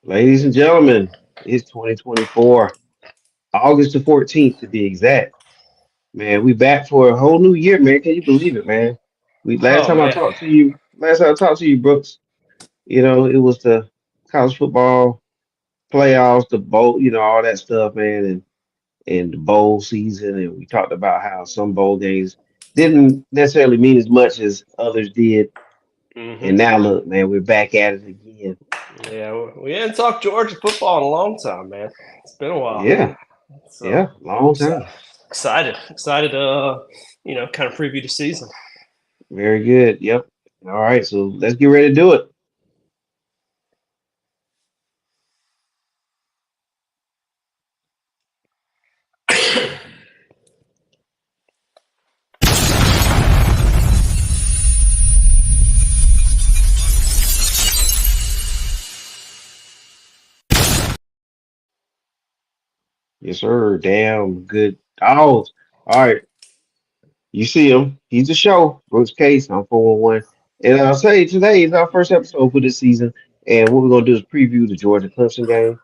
Ladies and gentlemen, it's 2024, August the 14th to be exact. Man, we back for a whole new year, man. Can you believe it, man? We Oh man, last time I talked to you, Brooks, it was the college football playoffs, the bowl, all that stuff, man, and the bowl season, and we talked about how some bowl games didn't necessarily mean as much as others did. And hmm now look, man, we're back at it again. yeah, we hadn't talked Georgia football in a long time, man. It's been a while, Yeah, so yeah, long exci- time. excited to kind of preview the season. Very good. Yep. All right, so let's get ready to do it. Yes, sir. Damn good dogs. All right, you see him. He's the show. Brooks Case. I'm 411. And I'll say today is our first episode for this season. And what we're gonna do is preview the Georgia Clemson game.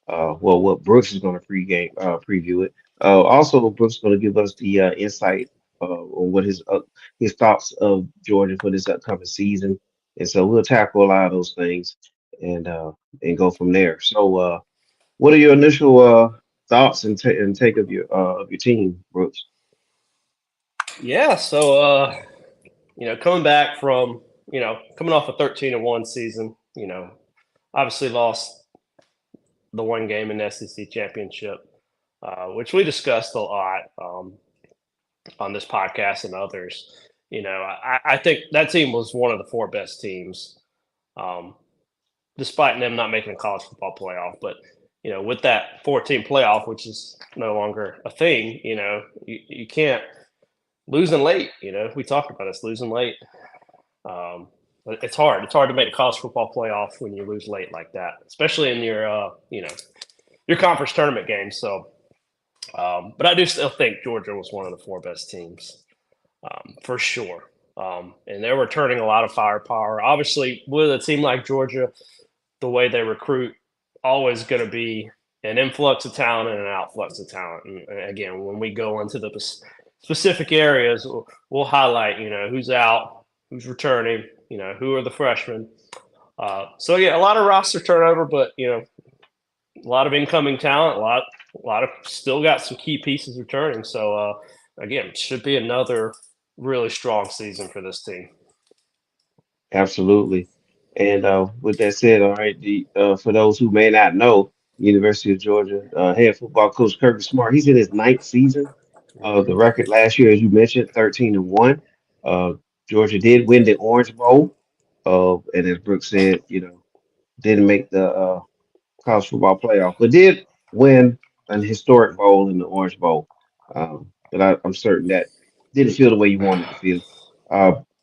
Well, what Brooks is gonna preview it. Also, Brooks is gonna give us the insight on what his thoughts of Georgia for this upcoming season. And so we'll tackle a lot of those things and uh and go from there. So what are your initial thoughts and take of your team, Brooks? Yeah, so coming back from coming off a 13-1 season, obviously lost the one game in the SEC championship, which we discussed a lot on this podcast and others. I think that team was one of the four best teams, um, despite them not making a college football playoff. But with that 14 playoff, which is no longer a thing, you can't losing late. We talked about this losing late. Um, it's hard. It's hard to make the college football playoff when you lose late like that, especially in your conference tournament games. So, but I do still think Georgia was one of the four best teams, for sure. And they're returning a lot of firepower. Obviously, with a team like Georgia, the way they recruit, always going to be an influx of talent and an outflux of talent. And again, when we go into the specific areas, we'll highlight, who's out, who's returning, who are the freshmen. So yeah, a lot of roster turnover, but a lot of incoming talent, a lot of still got some key pieces returning. So again, should be another really strong season for this team. Absolutely. And with that said, all right, for those who may not know, University of Georgia head football coach Kirby Smart, he's in his ninth season. The hmm record last year, as you mentioned, 13-1. Uh, Georgia did win the Orange Bowl. And as Brooks said, didn't make the college football playoff, but did win an historic bowl in the Orange Bowl. But I'm certain that didn't feel the way you wanted to feel.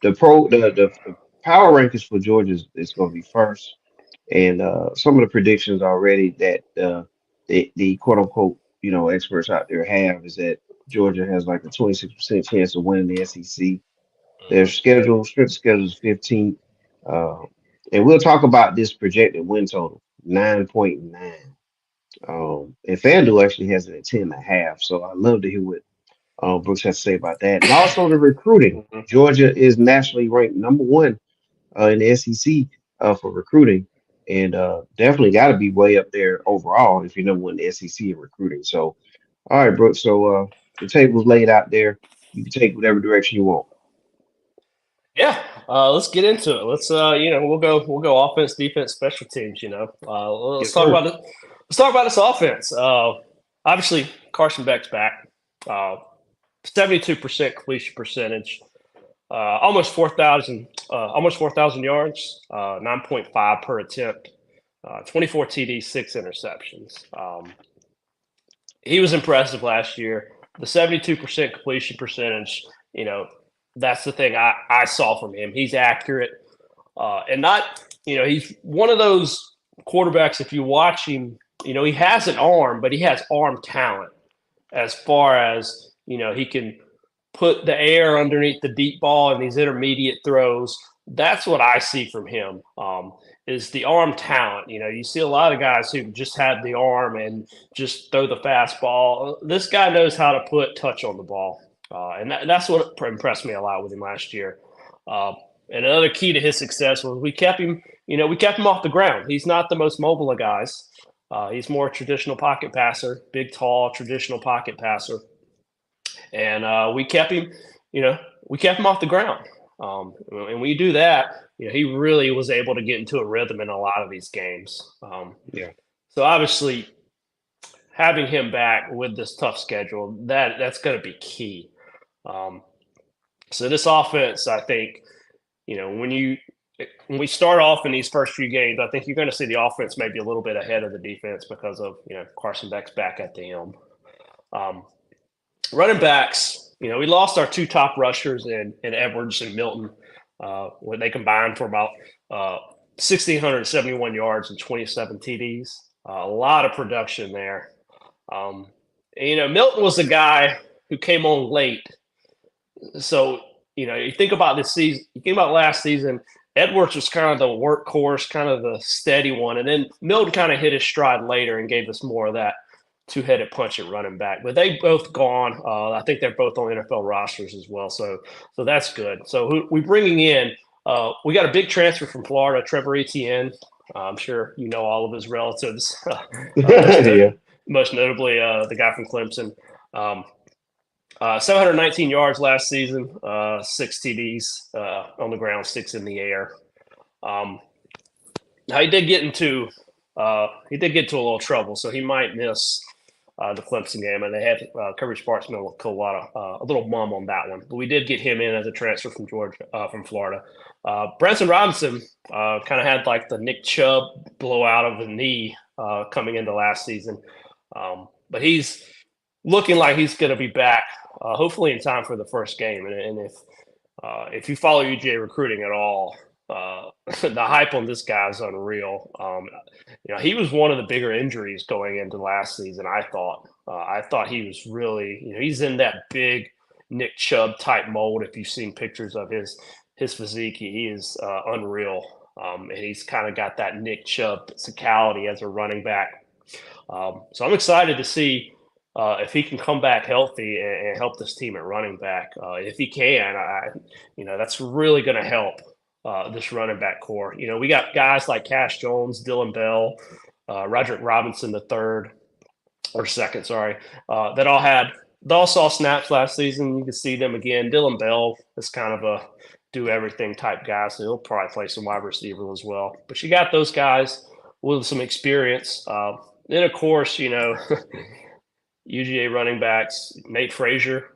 The power rankings for Georgia is going to be first, and some of the predictions already that the quote unquote experts out there have is that Georgia has like a 26% chance of winning the SEC. Their strength schedule is 15th. Uh, and we'll talk about this projected win total, 9.9. And FanDuel actually has it at 10.5. So I'd love to hear what Brooks has to say about that. And also the recruiting. hmm Georgia is nationally ranked number one in the SEC for recruiting. And definitely got to be way up there overall if you're number one in the SEC in recruiting. So, all right, Brooks. So the table's laid out there. You can take whatever direction you want. Yeah, let's get into it. Let's we'll go offense, defense, special teams. Let's Yes, talk sir. about it. Let's talk about this offense. Obviously, Carson Beck's back. 72% completion percentage, almost 4,000 yards, 9.5 per attempt, 24 TDs, 6 interceptions. He was impressive last year. The 72% completion percentage, you know, that's the thing I saw from him. He's accurate, and not, he's one of those quarterbacks. If you watch him, he has an arm, but he has arm talent as far as, he can put the air underneath the deep ball and these intermediate throws. That's what I see from him. Is the arm talent. You see a lot of guys who just have the arm and just throw the fastball. This guy knows how to put touch on the ball, and that's what impressed me a lot with him last year. Uh, and another key to his success was we kept him. We kept him off the ground. He's not the most mobile of guys. He's more a traditional pocket passer, big, tall, traditional pocket passer, and we kept him. We kept him off the ground. And when you do that, he really was able to get into a rhythm in a lot of these games. Yeah. So obviously, having him back with this tough schedule, that's going to be key. Um, so this offense, I think, when we start off in these first few games, I think you're going to see the offense maybe a little bit ahead of the defense because of Carson Beck's back at the helm. Running backs, we lost our two top rushers in Edwards and Milton, when they combined for about 1,671 yards and 27 TDs. A lot of production there. Milton was a guy who came on late. So, you think about this season, you think about last season, Edwards was kind of the workhorse, kind of the steady one. And then Milton kind of hit his stride later and gave us more of that two-headed punch at running back. But they both gone. I think they're both on NFL rosters as well. So that's good. So who we bringing in? We got a big transfer from Florida, Trevor Etienne. I'm sure you know all of his relatives. Yeah. Most notably the guy from Clemson. 719 yards last season, 6 TDs on the ground, 6 in the air. Now he did get into a little trouble, so he might miss the Clemson game, and they had Kirby Sparksman a little mum on that one. But we did get him in as a transfer from Florida. Branson Robinson kind of had like the Nick Chubb blowout of the knee coming into last season, but he's looking like he's going to be back, hopefully in time for the first game. And if you follow UGA recruiting at all, the hype on this guy is unreal. He was one of the bigger injuries going into last season. I thought he was really, he's in that big Nick Chubb type mold. If you've seen pictures of his physique, he is unreal. And he's kind of got that Nick Chubb physicality as a running back. So I'm excited to see if he can come back healthy and help this team at running back. If he can, that's really going to help this running back core. We got guys like Cash Jones, Dylan Bell, Roderick Robinson second, that all saw snaps last season. You can see them again. Dylan Bell is kind of a do everything type guy, so he'll probably play some wide receiver as well. But you got those guys with some experience. Then of course, UGA running backs, Nate Frazier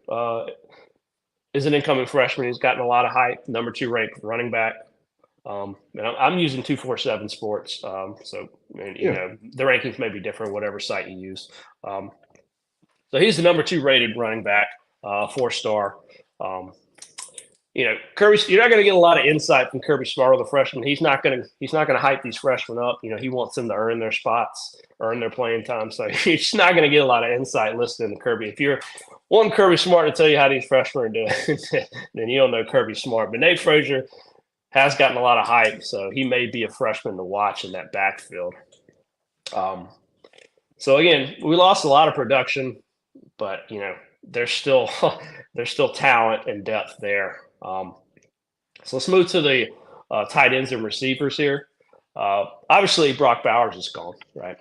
is an incoming freshman. He's gotten a lot of hype, number 2 ranked running back. And I'm using 247 Sports, so the rankings may be different, whatever site you use. So he's the number 2 rated running back, 4-star. Kirby, you're not going to get a lot of insight from Kirby Smart, the freshman. He's not going to hype these freshmen up. He wants them to earn their spots, earn their playing time. So you're just not going to get a lot of insight listening to Kirby. If you're wanting Kirby Smart to tell you how these freshmen are doing, then you don't know Kirby Smart. But Nate Frazier has gotten a lot of hype, so he may be a freshman to watch in that backfield. So again, we lost a lot of production, but there's still talent and depth there. So let's move to the tight ends and receivers here. Obviously, Brock Bowers is gone, right?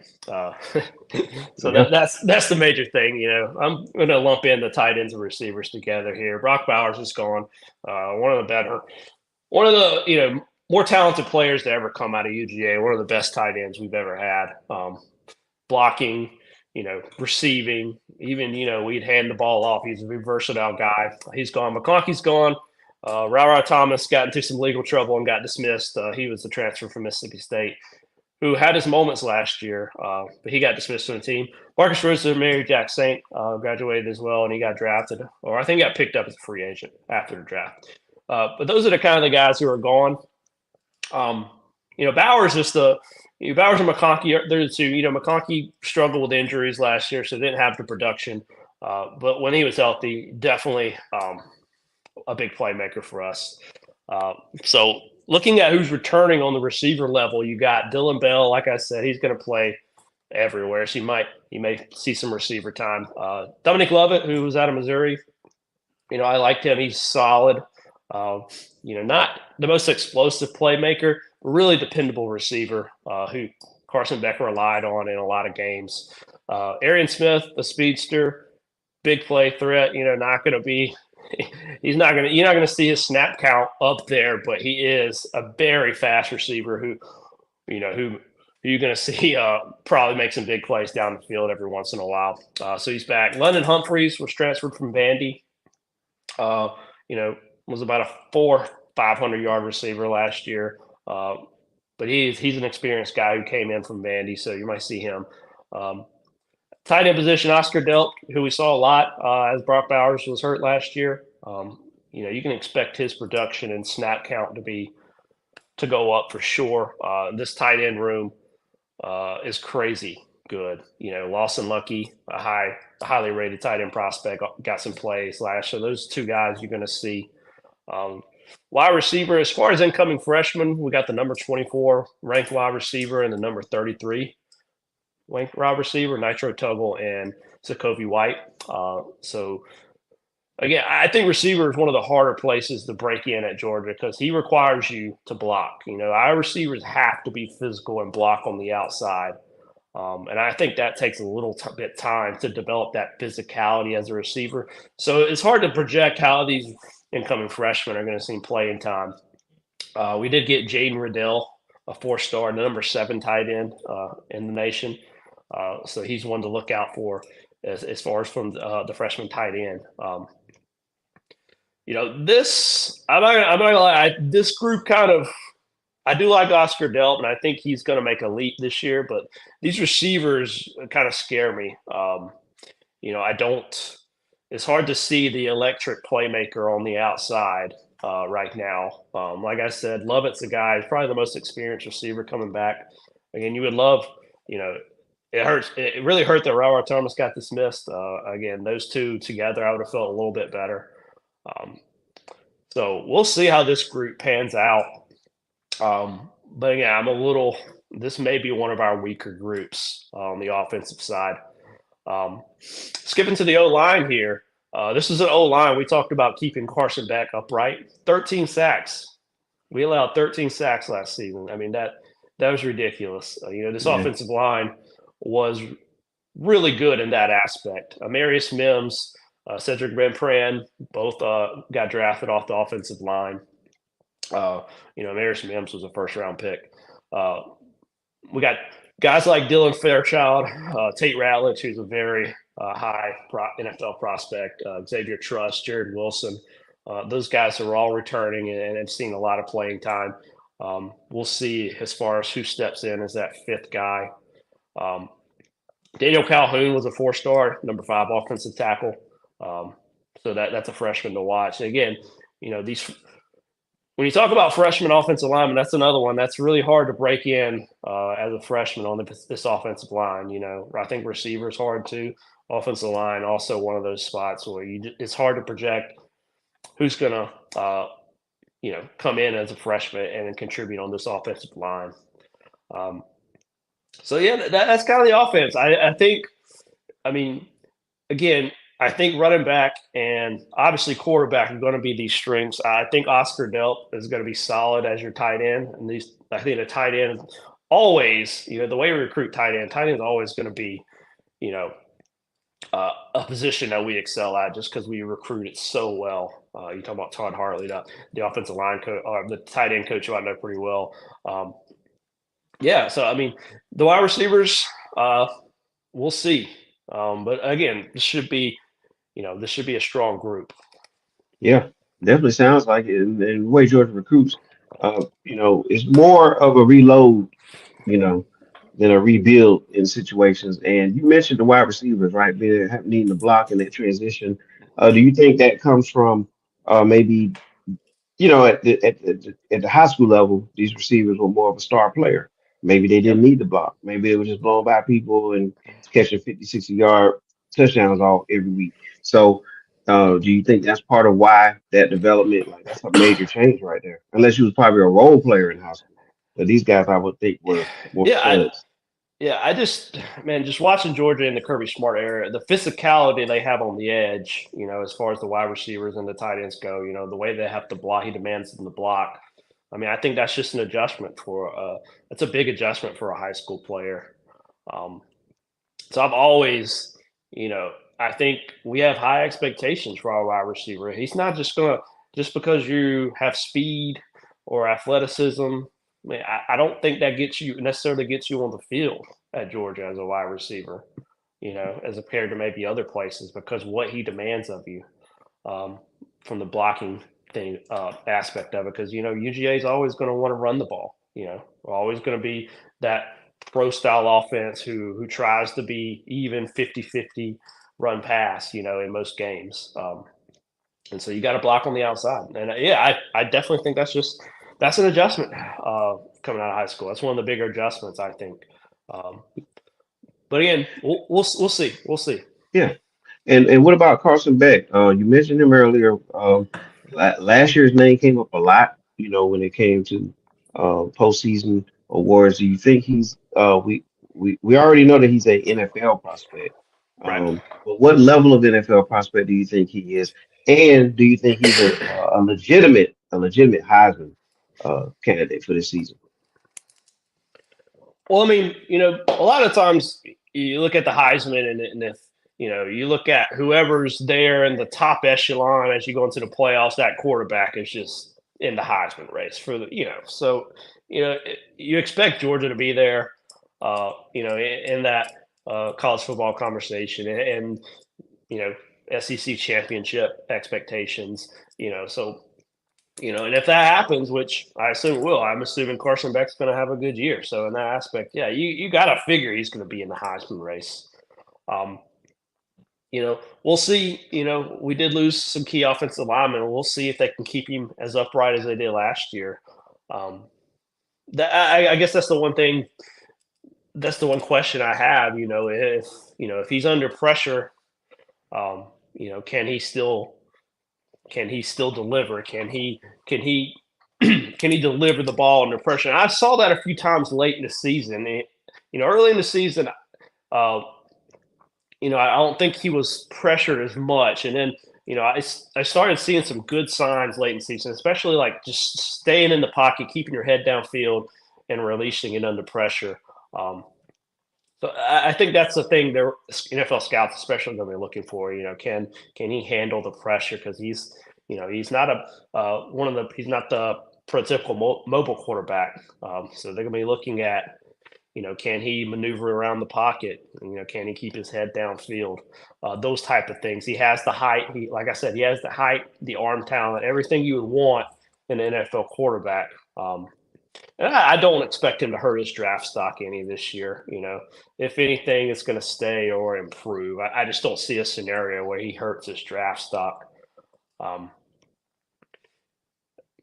So that's the major thing. I'm going to lump in the tight ends and receivers together here. Brock Bowers is gone. One of the more talented players to ever come out of UGA. One of the best tight ends we've ever had. Blocking, receiving, even we'd hand the ball off. He's a very versatile guy. He's gone. McConkey's gone. Ra Thomas got into some legal trouble and got dismissed. He was the transfer from Mississippi State who had his moments last year, but he got dismissed from the team. Marcus Rosemary Jack Saint graduated as well, and he got drafted, or I think he got picked up as a free agent after the draft. But those are the kind of the guys who are gone. Bowers is Bowers and McConkey, they're the two. McConkey struggled with injuries last year, so didn't have the production. But when he was healthy, definitely a big playmaker for us. So looking at who's returning on the receiver level, you got Dylan Bell. Like I said, he's going to play everywhere, so you may see some receiver time. Dominic Lovett, who was out of Missouri, I liked him. He's solid. Uh, not the most explosive playmaker, but really dependable receiver who Carson Beck relied on in a lot of games. Arian Smith, the speedster, big play threat. Not going to be. He's not going to. You're not going to see his snap count up there, but he is a very fast receiver who you're going to see probably make some big plays down the field every once in a while. So he's back. London Humphreys was transferred from Vandy. Uh, was about a 500-yard receiver last year. But he's an experienced guy who came in from Vandy, so you might see him. Um, Tight end position, Oscar Delp, who we saw a lot as Brock Bowers was hurt last year. You can expect his production and snap count to go up for sure. This tight end room is crazy good. Lawson Lucky, a highly rated tight end prospect, got some plays last year. Those two guys you're going to see. Wide receiver, as far as incoming freshmen, we got the number 24 ranked wide receiver and the number 33 ranked wide receiver, Nitro Tuggle and Sokovi White. So, again, I think receiver is one of the harder places to break in at Georgia because he requires you to block. Our receivers have to be physical and block on the outside. And I think that takes a little bit time to develop that physicality as a receiver. So it's hard to project how these incoming freshmen are going to see playing time. We did get Jaden Riddell, a 4-star, the number 7 tight end in the nation. So he's one to look out for as far as from the freshman tight end. This I'm not gonna lie. This group I do like Oscar Delp, and I think he's going to make a leap this year. But these receivers kind of scare me. I don't. It's hard to see the electric playmaker on the outside right now. Like I said, Lovett's the guy. He's probably the most experienced receiver coming back. Again, you would love. It hurts. It really hurt that Raul Thomas got dismissed. Again, those two together, I would have felt a little bit better. So we'll see how this group pans out. But again, this may be one of our weaker groups on the offensive side. Skipping to the O-line here. This is an O-line. We talked about keeping Carson Beck upright. 13 sacks. We allowed 13 sacks last season. I mean, that was ridiculous. This offensive line was really good in that aspect. Amarius Mims, Cedric Van Pran, both got drafted off the offensive line. Amarius Mims was a first-round pick. We got guys like Dylan Fairchild, Tate Ratledge, who's a very high NFL prospect, Xavier Truss, Jared Wilson. Those guys are all returning and have seen a lot of playing time. We'll see as far as who steps in as that 5th guy. Daniel Calhoun was a 4-star, number 5 offensive tackle. So that's a freshman to watch. And again, when you talk about freshman offensive linemen, that's another one that's really hard to break in as a freshman on this offensive line. I think receiver's hard too. Offensive line also one of those spots where it's hard to project who's going to come in as a freshman and contribute on this offensive line. So yeah, that's kind of the offense. I think. Again, I think running back and obviously quarterback are going to be these strengths. I think Oscar Delp is going to be solid as your tight end. And I think the tight end always, the way we recruit tight end is always going to be, a position that we excel at just because we recruit it so well. You talk about Todd Hartley, the offensive line coach, or the tight end coach who I know pretty well. So the wide receivers, we'll see. But again, this should be a strong group. Yeah, definitely sounds like it. And the way Georgia recruits, it's more of a reload, you know, than a rebuild in situations. And you mentioned the wide receivers, right? Needing to block in that transition. Do you think that comes from maybe, at the high school level, these receivers were more of a star player? Maybe they didn't Yep. need the block. Maybe it was just blown by people and catching 50, 60-yard touchdowns all every week. So Do you think that's part of why that development, like that's a major change right there? Unless you was probably a role player in high school. But these guys I would think were more Yeah, studs. I just man, just watching Georgia in the Kirby Smart era, the physicality they have on the edge, as far as the wide receivers and the tight ends go, the way they have to block, he demands them to block. I mean, I think that's just an adjustment for that's a big adjustment for a high school player. Um, so I've always, I think we have high expectations for our wide receiver. He's not just because you have speed or athleticism. I mean, I don't think that necessarily gets you on the field at Georgia as a wide receiver, as compared to maybe other places because what he demands of you um, from the blocking thing aspect of it. Because UGA is always going to want to run the ball. We're always going to be that pro style offense who tries to be even 50-50 run pass, in most games. And so you got to block on the outside. And yeah, I definitely think that's an adjustment coming out of high school. That's one of the bigger adjustments, I think. Um, but again, we'll see. We'll see. Yeah. And what about Carson Beck? You mentioned him earlier. Last year's name came up a lot, when it came to postseason awards. Do you think we already know that he's a NFL prospect. Right. But what level of NFL prospect do you think he is? And do you think he's a legitimate Heisman candidate for this season? Well, I mean, a lot of times you look at the Heisman, and if you look at whoever's there in the top echelon as you go into the playoffs, that quarterback is just in the Heisman race for So you expect Georgia to be there, in that college football conversation, and SEC championship expectations. So and if that happens, which I assume it will, I'm assuming Carson Beck's going to have a good year. So in that aspect, yeah, you got to figure he's going to be in the Heisman race. Um, we'll see. We did lose some key offensive linemen. We'll see if they can keep him as upright as they did last year. Um, I guess that's the one thing. That's the one question I have. If he's under pressure, um, can he still deliver? Can he can he deliver the ball under pressure? And I saw that a few times late in the season. Early in the season, uh, I don't think he was pressured as much. And then, I started seeing some good signs late in the season, especially like just staying in the pocket, keeping your head downfield, and releasing it under pressure. Um, so I think that's the thing their NFL scouts, especially, going to be looking for. Can he handle the pressure? Because he's not he's not the prototypical mobile quarterback. So they're going to be looking at can he maneuver around the pocket? Can he keep his head downfield? Those type of things. He has the height. Like I said, he has the height, the arm talent, everything you would want in an NFL quarterback. And I don't expect him to hurt his draft stock any this year. If anything, it's going to stay or improve. I just don't see a scenario where he hurts his draft stock. Um,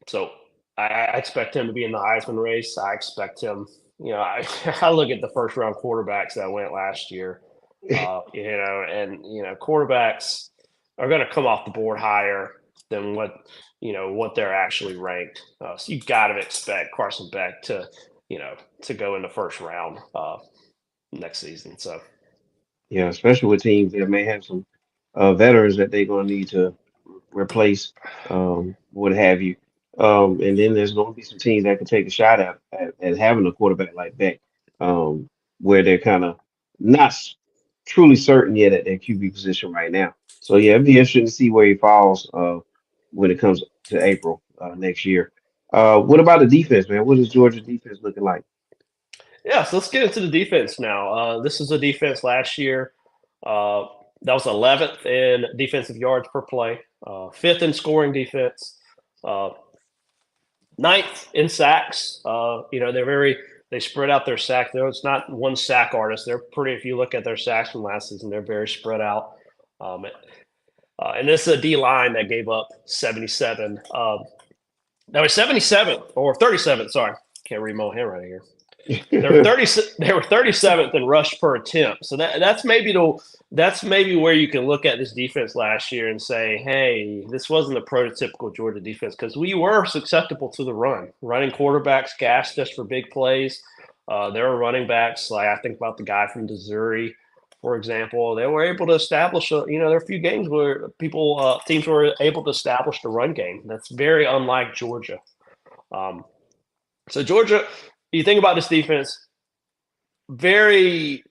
so I expect him to be in the Heisman race. I expect him. I look at the first round quarterbacks that went last year. And quarterbacks are going to come off the board higher than what they're actually ranked. So you got to expect Carson Beck to go in the first round next season. So Yeah, especially with teams that may have some veterans that they're going to need to replace, what have you. And then there's going to be some teams that can take a shot at having a quarterback like that, where they're kind of not truly certain yet at their QB position right now. So yeah, it'd be interesting to see where he falls when it comes to April next year. What about the defense, man? What is Georgia defense looking like? yeah, so let's get into the defense now. This is a defense last year. Uh, that was 11th in defensive yards per play, fifth in scoring defense, uh, ninth in sacks. They spread out their sacks. It's not one sack artist. They're pretty. If you look at their sacks from last season, they're very spread out. And this is a D line that gave up 77. That was 77th or 37th. Sorry, can't read my handwriting here. They were 30. They were 37th in rush per attempt. So that's maybe where you can look at this defense last year and say, hey, this wasn't a prototypical Georgia defense because we were susceptible to the run. Running quarterbacks gassed us for big plays. There were running backs like I think about the guy from Missouri, for example. They were able to establish. There are a few games where teams were able to establish the run game. That's very unlike Georgia. So Georgia, you think about this defense, very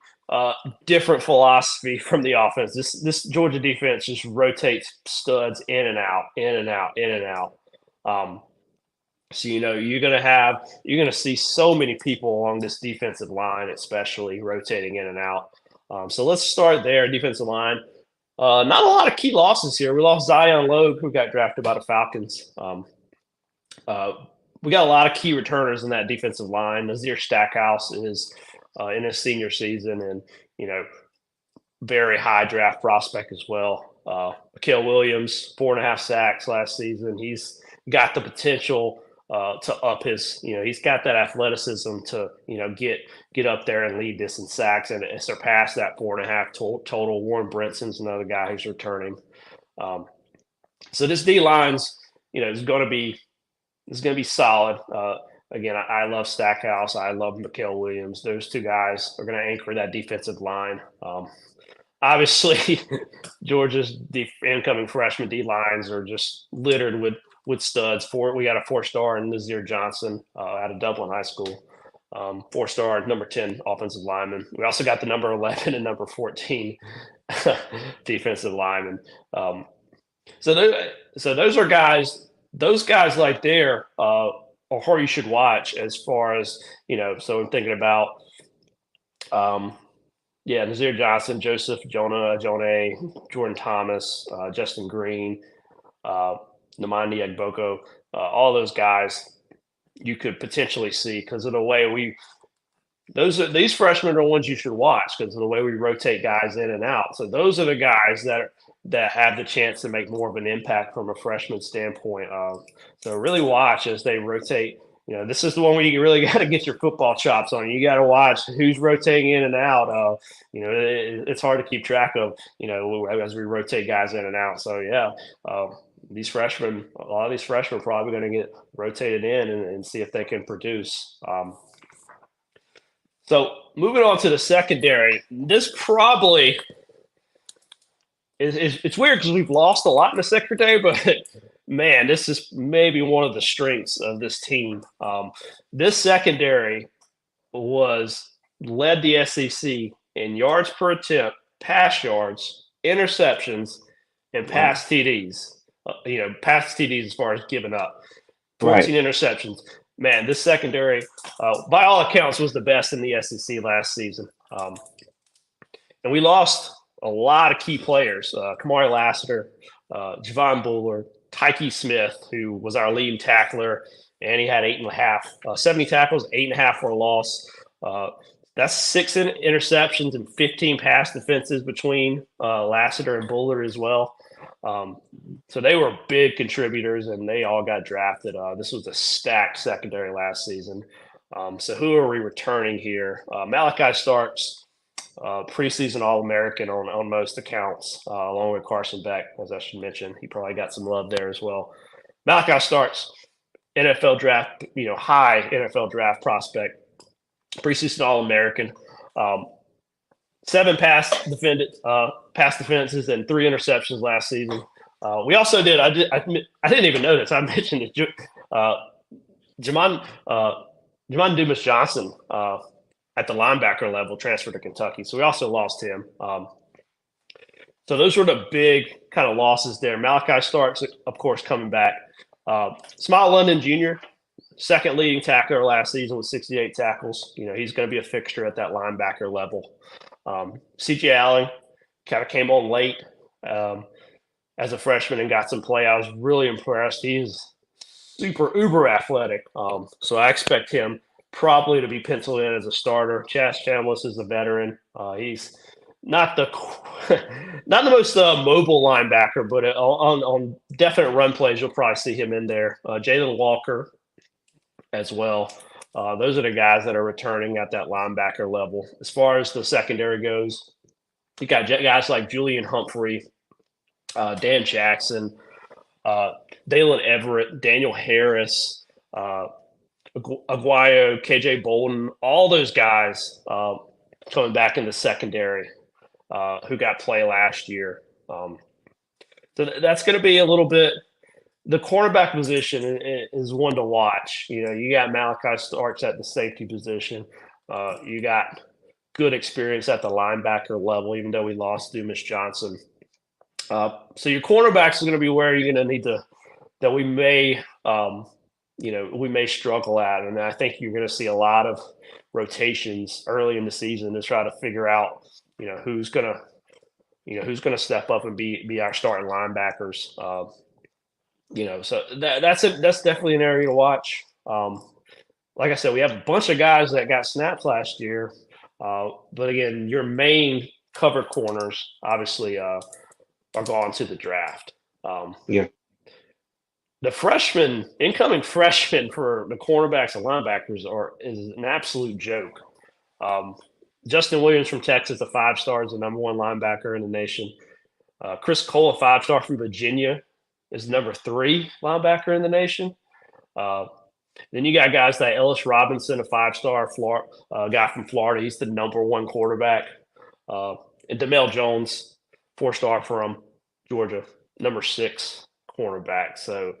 different philosophy from the offense. This Georgia defense just rotates studs in and out, in and out, in and out. So you're gonna see so many people along this defensive line, especially rotating in and out. So let's start there. Defensive line. Not a lot of key losses here. We lost Zion Logue, who got drafted by the Falcons. We got a lot of key returners in that defensive line. Nazir Stackhouse is in his senior season, and very high draft prospect as well. Mikael Williams, 4.5 sacks last season. He's got the potential to up his. He's got that athleticism to get up there and lead this in sacks and surpass that 4.5 total. Warren Brinson's another guy who's returning. So this D line's is going to be. It's going to be solid. Again, I love Stackhouse. I love Mikael Williams. Those two guys are going to anchor that defensive line. Obviously, Georgia's incoming freshman D lines are just littered with studs. We got a 4-star in Nazir Johnson out of Dublin High School. 4-star, number 10 offensive lineman. We also got the number 11 and number 14 defensive lineman. So those are guys. Those guys right there are who you should watch as far as, so I'm thinking about, Nazir Johnson, Joseph, Jonah, Jordan Thomas, Justin Green, Namandi Agboko, all those guys you could potentially see because of the way these freshmen are ones you should watch because of the way we rotate guys in and out. So those are the guys that have the chance to make more of an impact from a freshman standpoint. So really watch as they rotate. This is the one where you really got to get your football chops on. You got to watch who's rotating in and out. It's hard to keep track of, as we rotate guys in and out. So, a lot of these freshmen are probably going to get rotated in and see if they can produce. So moving on to the secondary, this probably – it's weird because we've lost a lot in the secondary, but man, this is maybe one of the strengths of this team. This secondary led the SEC in yards per attempt, pass yards, interceptions, and pass TDs. Pass TDs as far as giving up. 14 interceptions. Man, this secondary, by all accounts, was the best in the SEC last season. And we lost a lot of key players, Kamari Lassiter, Javon Buller, Tyke Smith, who was our leading tackler, and he had 8.5, 70 tackles, 8.5 for a loss. That's 6 interceptions and 15 pass defenses between Lassiter and Buller as well. So they were big contributors, and they all got drafted. This was a stacked secondary last season. So who are we returning here? Malachi Starks. Preseason All-American on most accounts, along with Carson Beck, as I should mention. He probably got some love there as well. Malachi Starks, NFL draft, high NFL draft prospect, preseason All-American, 7 pass defenses and 3 interceptions last season. We also did. I didn't even know this. I mentioned it. Jamon Dumas Johnson. At the linebacker level, transferred to Kentucky. So we also lost him. So those were the big kind of losses there. Malachi Starks, of course, coming back. Smile London Jr., second leading tackler last season with 68 tackles. He's going to be a fixture at that linebacker level. C.J. Allen kind of came on late as a freshman and got some play. I was really impressed. He's super uber athletic. So I expect him probably to be penciled in as a starter. Chas Chambliss is a veteran. He's not the most mobile linebacker, but on definite run plays, you'll probably see him in there. Jalen Walker as well. Those are the guys that are returning at that linebacker level. As far as the secondary goes, you got guys like Julian Humphrey, Dan Jackson, uh, Dalen Everett, Daniel Harris, Aguayo, KJ Bolden, all those guys coming back in the secondary who got play last year. So that's going to be a little bit. The cornerback position is one to watch. You got Malachi Starks at the safety position. You got good experience at the linebacker level, even though we lost Dumas Johnson. So your cornerbacks are going to be where you're going to need that we may we may struggle at, and I think you're going to see a lot of rotations early in the season to try to figure out who's going to step up and be our starting linebackers. So that's definitely an area to watch. Like I said, we have a bunch of guys that got snaps last year, but again, your main cover corners obviously are gone to the draft. Yeah. The incoming freshmen for the cornerbacks and linebackers is an absolute joke. Justin Williams from Texas, a 5-star, is the number 1 linebacker in the nation. Chris Cole, a 5-star from Virginia, is number 3 linebacker in the nation. Then you got guys like Ellis Robinson, a 5-star guy from Florida. He's the number 1 quarterback. And Demel Jones, 4-star from Georgia, number 6 cornerback. So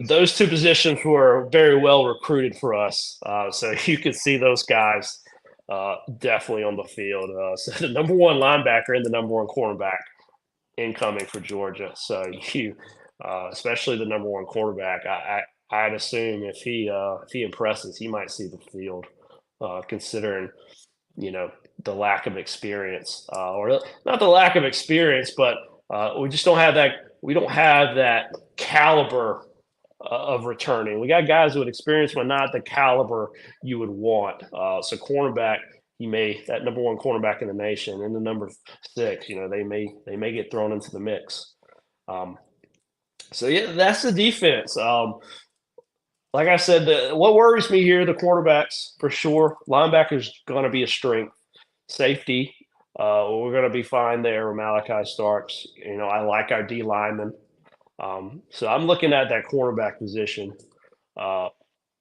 those 2 positions were very well recruited for us. So you could see those guys definitely on the field. So the number 1 linebacker and the number 1 cornerback incoming for Georgia. So especially the number 1 quarterback, I'd assume if he impresses, he might see the field, considering the lack of experience, or not the lack of experience, but we just don't have that. We don't have that caliber of returning. We got guys with experience, but not the caliber you would want. So cornerback, that number 1 cornerback in the nation, and the number 6, they may get thrown into the mix. So yeah, that's the defense. Like I said, what worries me here, the quarterbacks for sure. Linebackers going to be a strength. Safety, we're going to be fine there with Malachi Starks. I like our D lineman. So I'm looking at that cornerback position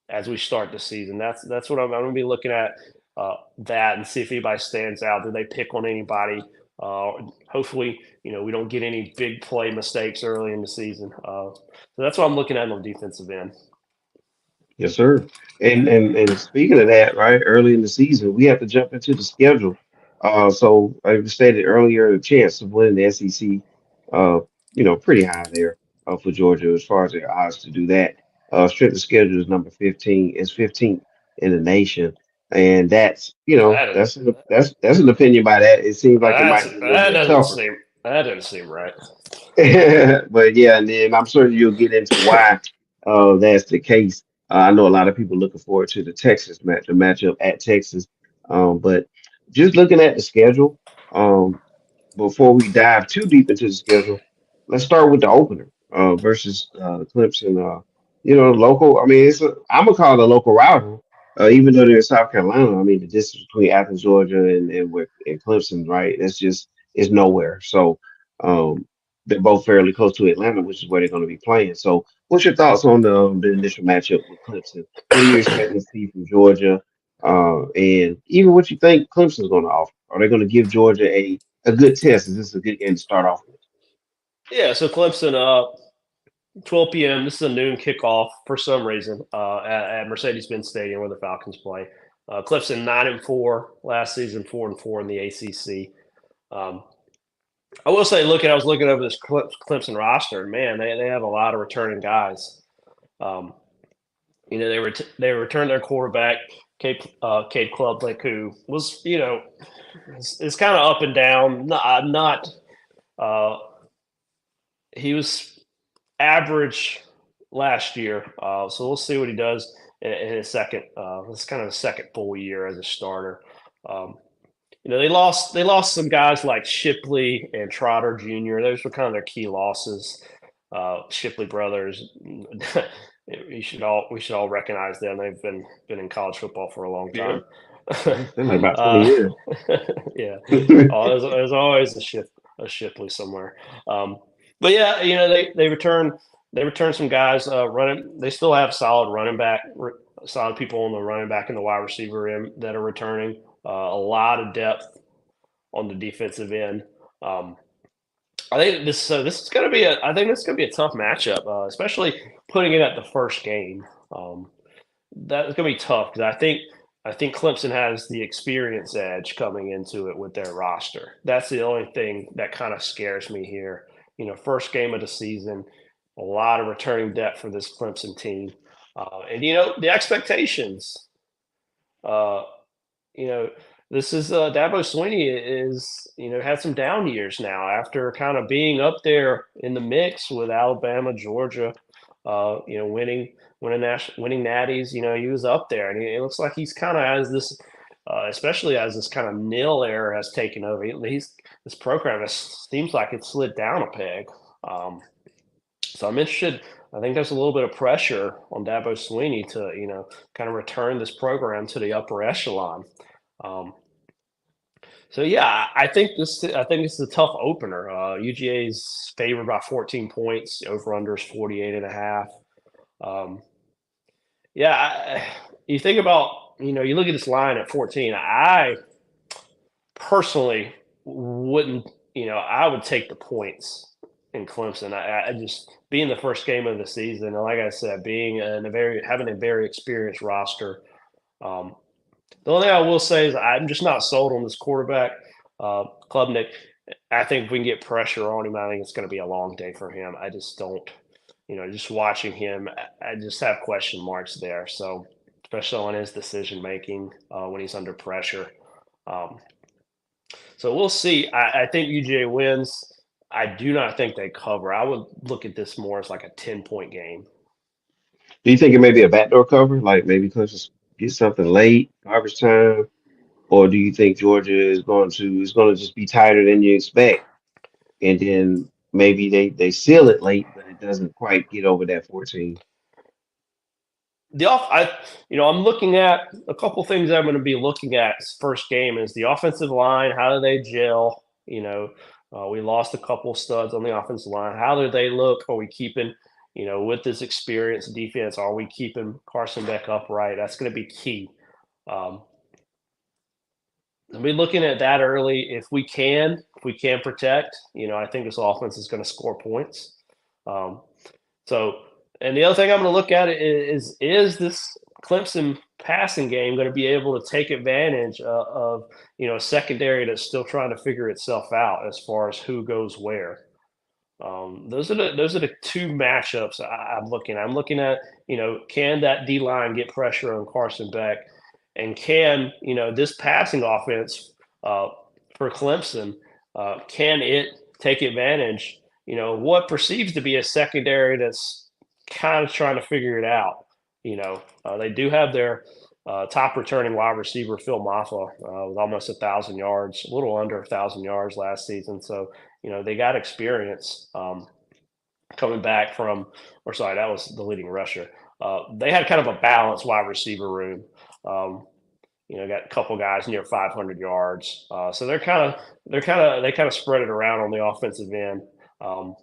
as we start the season. That's what I'm going to be looking at, that, and see if anybody stands out. Do they pick on anybody? Hopefully, we don't get any big play mistakes early in the season. So that's what I'm looking at on the defensive end. Yes, sir. And speaking of that, right, early in the season, we have to jump into the schedule. So I stated earlier, the chance of winning the SEC, uh, pretty high there for Georgia as far as their odds to do that. Strength of schedule is number 15. It's 15th in the nation, and that's That is, that's an opinion by that. It seems like it that's might be a little that bit doesn't tougher. seem that doesn't seem right. But yeah, and then I'm sure you'll get into why that's the case. I know a lot of people looking forward to the matchup at Texas. But just looking at the schedule, um, before we dive too deep into the schedule, let's start with the opener versus Clemson. Local. I mean, I'm gonna call it a local rival, even though they're in South Carolina. I mean, the distance between Athens, Georgia, and Clemson, right? That's just is nowhere. So um, they're both fairly close to Atlanta, which is where they're going to be playing. So, what's your thoughts on the initial matchup with Clemson? What are you expecting to see from Georgia? And even what you think Clemson's going to offer? Are they going to give Georgia a good test? Is this a good game to start off with? Yeah, so Clemson, 12 p.m. This is a noon kickoff for some reason at Mercedes-Benz Stadium where the Falcons play. Clemson 9-4 last season, 4-4 in the ACC. I will say, I was looking over this Clemson roster. Man, they have a lot of returning guys. Um, they returned their quarterback, Cade Klubnik, who was is kind of up and down. Not uh, he was average last year. So we'll see what he does in his second. It's kind of a second full year as a starter. Um, they lost some guys like Shipley and Trotter Jr. Those were kind of their key losses. Shipley brothers, we should all recognize them. They've been in college football for a long Yeah, time. yeah, it's been like about 20 uh, years. yeah, there's always a Shipley somewhere. Um, but yeah, they return some guys running. They still have solid people on the running back and the wide receiver end that are returning. A lot of depth on the defensive end. Um, I think this is going to be I think this is going to be a tough matchup, especially putting it at the first game. Um, that's going to be tough because I think Clemson has the experience edge coming into it with their roster. That's the only thing that kind of scares me here. First game of the season, a lot of returning depth for this Clemson team, and the expectations. Uh, you know, this is Dabo Swinney is had some down years now after kind of being up there in the mix with Alabama, Georgia, winning natties. He was up there, and it looks like he's kind of as this, especially as this kind of nil era has taken over. This program seems like it slid down a peg. Um, so I'm interested. I think there's a little bit of pressure on Dabo Swinney to kind of return this program to the upper echelon. Um, so yeah, I think this is a tough opener. UGA's favored by 14 points. Over under is 48 and a half. Um, yeah, you think about you look at this line at 14. I personally wouldn't. I would take the points in Clemson. I just being the first game of the season, and like I said, being in a very having a very experienced roster. Um, The only thing I will say is I'm just not sold on this quarterback, Klubnik. I think if we can get pressure on him, I think it's going to be a long day for him. I just don't, just watching him, I just have question marks there. So, especially on his decision making when he's under pressure. Um, so we'll see. I think UGA wins. I do not think they cover. I would look at this more as like a 10-point game. Do you think it may be a backdoor cover? Like maybe Clemson get something late, garbage time? Or do you think Georgia is going to just be tighter than you expect? And then maybe they seal it late, but it doesn't quite get over that 14. The off, I, I'm looking at a couple things I'm going to be looking at first game is the offensive line. How do they gel? We lost a couple studs on the offensive line. How do they look? Are we keeping, with this experienced defense, are we keeping Carson Beck upright? That's going to be key. Um, I'll be looking at that early. If we can protect, I think this offense is going to score points. Um, so, and the other thing I'm going to look at is this Clemson passing game going to be able to take advantage of a secondary that's still trying to figure itself out as far as who goes where. Those are the two matchups I'm looking at. I'm looking at can that D line get pressure on Carson Beck, and can this passing offense uh, for Clemson can it take advantage? What perceives to be a secondary that's kind of trying to figure it out. They do have their top returning wide receiver Phil Maffa with almost 1,000 yards, a little under 1,000 yards last season. So they got experience coming back from, or sorry, that was the leading rusher. They had kind of a balanced wide receiver room. Um, got a couple guys near 500 yards, so they kind of spread it around on the offensive end. Um,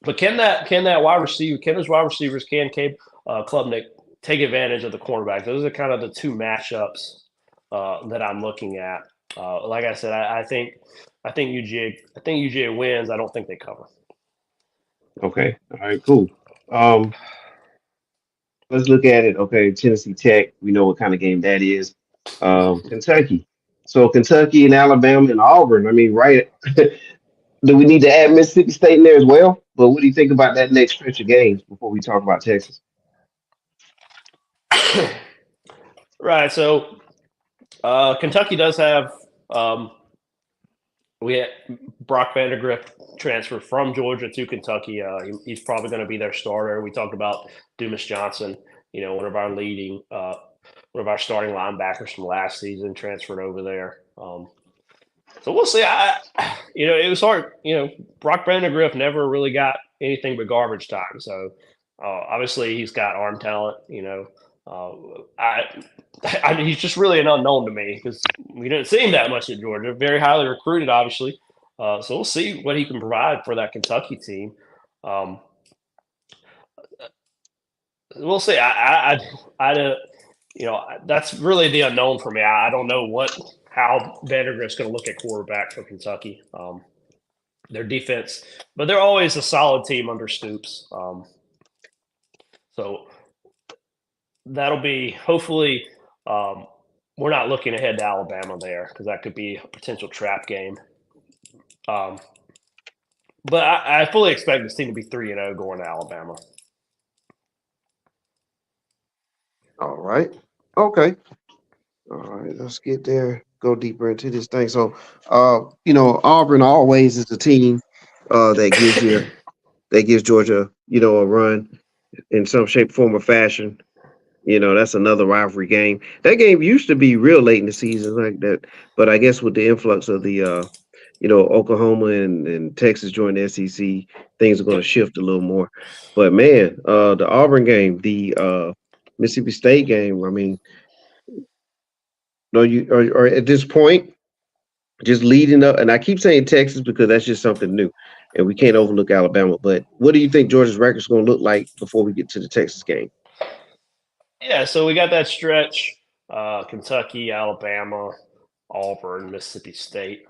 but can that wide receiver can those wide receivers can Cape Klubnik take advantage of the cornerback? Those are kind of the two matchups that I'm looking at. Like I said, I think UGA wins. I don't think they cover. Okay. All right, cool. Um, let's look at it. Okay, Tennessee Tech, we know what kind of game that is. Kentucky. So Kentucky and Alabama and Auburn. I mean, right. Do we need to add Mississippi State in there as well? But what do you think about that next stretch of games before we talk about Texas? Right. So Kentucky does have we had Brock Vandergrift transfer from Georgia to Kentucky. He's probably going to be their starter. We talked about Dumas Johnson, one of our one of our starting linebackers from last season, transferred over there. So we'll see. It was hard. Brock Vandegrift never really got anything but garbage time. So Obviously, he's got arm talent. I mean, he's just really an unknown to me because we didn't see him that much at Georgia. Very highly recruited, obviously. So we'll see what he can provide for that Kentucky team. Um, we'll see. I that's really the unknown for me. I don't know how Vandergrift's going to look at quarterback for Kentucky. Their defense, but they're always a solid team under Stoops. So that'll be hopefully. We're not looking ahead to Alabama there because that could be a potential trap game. Um, but I fully expect this team to be 3-0 going to Alabama. All right. Okay. All right. Let's get there. Go deeper into this thing. So, Auburn always is a team that gives Georgia, a run in some shape, form, or fashion. That's another rivalry game. That game used to be real late in the season like that, but I guess with the influx of the Oklahoma and Texas joining the SEC, things are going to Yep. shift a little more. But man, the Auburn game, the Mississippi State game. I mean, no, you are at this point just leading up, and I keep saying Texas because that's just something new, and we can't overlook Alabama. But what do you think Georgia's record is going to look like before we get to the Texas game? Yeah, so we got that stretch: Kentucky, Alabama, Auburn, Mississippi State.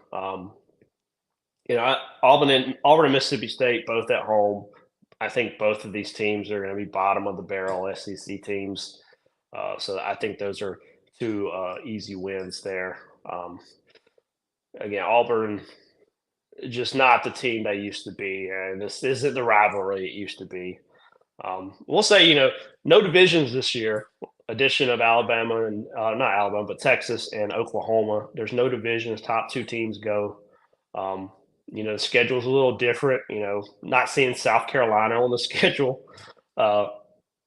Auburn and Mississippi State both at home. I think both of these teams are going to be bottom of the barrel SEC teams. So I think those are two easy wins there. Again, Auburn just not the team they used to be, and this isn't the rivalry it used to be. We'll say, no divisions this year. Addition of Alabama and not Alabama, but Texas and Oklahoma. There's no divisions. Top two teams go. Um, the schedule's a little different. Not seeing South Carolina on the schedule. Uh,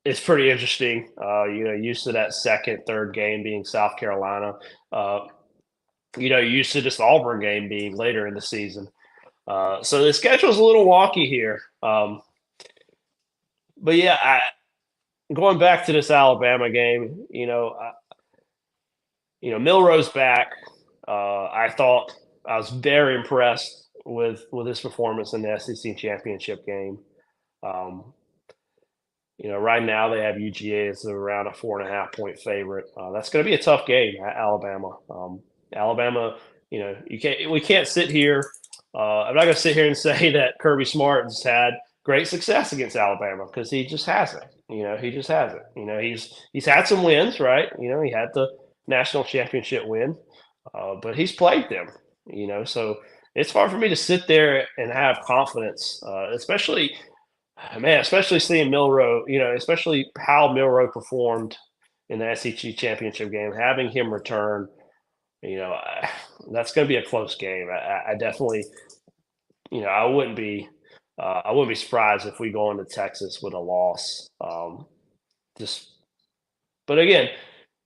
it's pretty interesting. Used to that second, third game being South Carolina. Uh, used to this Auburn game being later in the season. So the schedule's a little wonky here. But yeah, going back to this Alabama game, Milroe's back. I thought I was very impressed with his performance in the SEC championship game. Um, right now they have UGA as around a 4.5 point favorite. That's going to be a tough game at Alabama. Alabama, we can't sit here. I'm not going to sit here and say that Kirby Smart has had great success against Alabama because he just hasn't. He just hasn't. He's had some wins, right? He had the national championship win, but he's played them. So it's hard for me to sit there and have confidence, especially seeing Milroe. Especially how Milroe performed in the SEC championship game, having him return. That's going to be a close game. I definitely, I wouldn't be surprised if we go into Texas with a loss. Just, but again,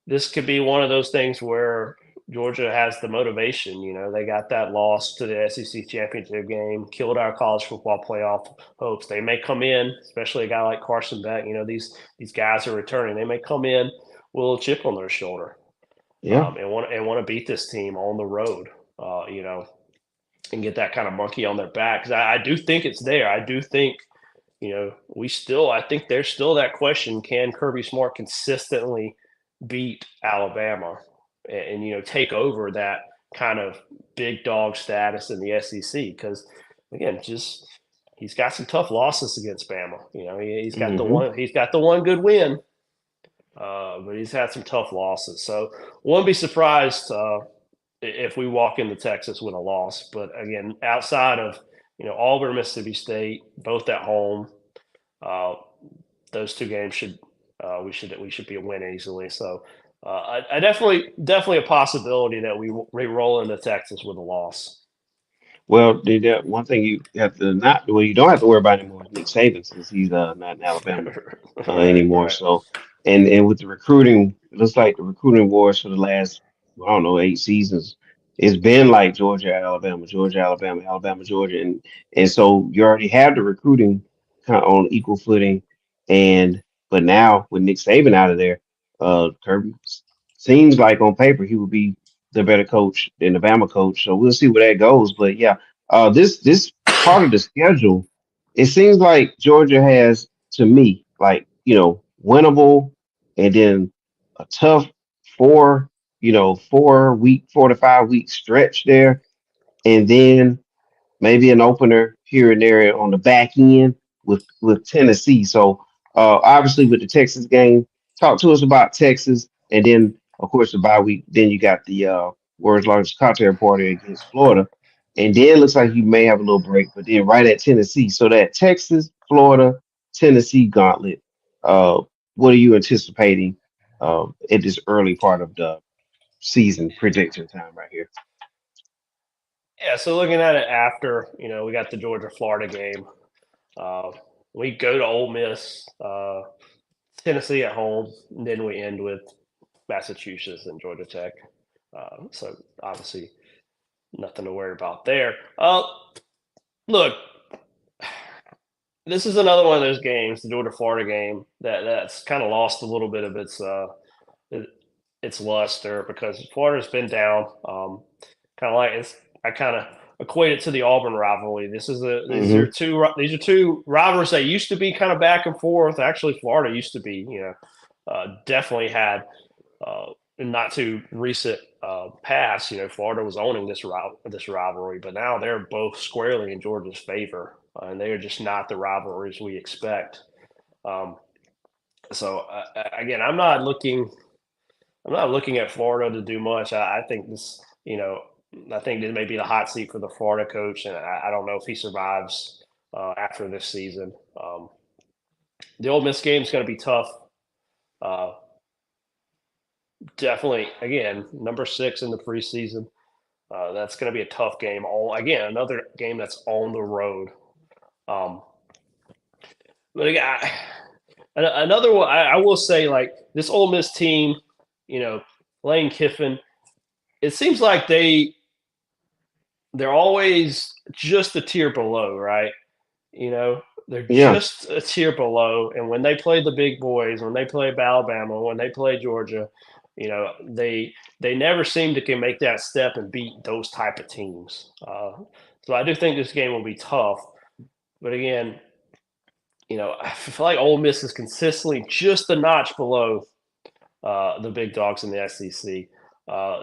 this could be one of those things where Georgia has the motivation. They got that loss to the SEC championship game, killed our college football playoff hopes. They may come in, especially a guy like Carson Beck. These guys are returning. They may come in with a little chip on their shoulder, Yeah. and want to beat this team on the road. And get that kind of monkey on their back. Because I do think it's there. I do think, I think there's still that question: can Kirby Smart consistently beat Alabama and take over that kind of big dog status in the SEC? Because again, he's got some tough losses against Bama. He's got Hmm. the one good win, but he's had some tough losses. So won't be surprised if we walk into Texas with a loss. But again, outside of Auburn, Mississippi State, both at home, uh, those two games we should be a win easily. So I definitely a possibility that we roll into Texas with a loss. Well, that one thing you have to not well, you don't have to worry about anymore is Nick Saban since he's not in Alabama Right, anymore. right. So, and with the recruiting, it looks like the recruiting wars for the last I don't know 8 seasons. It's been like Georgia, Alabama, Alabama, Georgia, and so you already have the recruiting kind of on equal footing. And but now with Nick Saban out of there, Kirby seems like on paper he would be the better coach than the Bama coach. So we'll see where that goes. But yeah, this part of the schedule, it seems like Georgia has to me like winnable, and then a tough 4 to 5 week stretch there, and then maybe an opener here and there on the back end with Tennessee. So obviously with the Texas game, talk to us about Texas, and then of course the bye week. Then you got the world's largest cocktail party against Florida, and then it looks like you may have a little break, but then right at Tennessee. So that Texas, Florida, Tennessee gauntlet. Uh, what are you anticipating at this early part of the season prediction time right here? Yeah, so looking at it after, we got the Georgia Florida game. Uh, we go to Ole Miss, Tennessee at home, and then we end with Massachusetts and Georgia Tech. So obviously nothing to worry about there. Look, this is another one of those games, the Georgia Florida game, that's kind of lost a little bit of its luster because Florida's been down. Kind of like I kind of equate it to the Auburn rivalry. Hmm. These are two rivals that used to be kind of back and forth. Actually, Florida used to be, definitely had not too recent past. Florida was owning this rivalry, but now they're both squarely in Georgia's favor, and they are just not the rivalries we expect. Um, so again, I'm not looking at Florida to do much. I think I think this may be the hot seat for the Florida coach, and I don't know if he survives after this season. The Ole Miss game is going to be tough. Uh, Definitely, again, number 6 in the preseason. That's going to be a tough game. Again, another game that's on the road. Um, but again, another one, I will say, like this Ole Miss team, you know, Lane Kiffin. It seems like they're always just a tier below, right? They're Yeah. just a tier below. And when they play the big boys, when they play Alabama, when they play Georgia, they never seem to can make that step and beat those type of teams. So I do think this game will be tough. But again, I feel like Ole Miss is consistently just a notch below the big dogs in the SEC.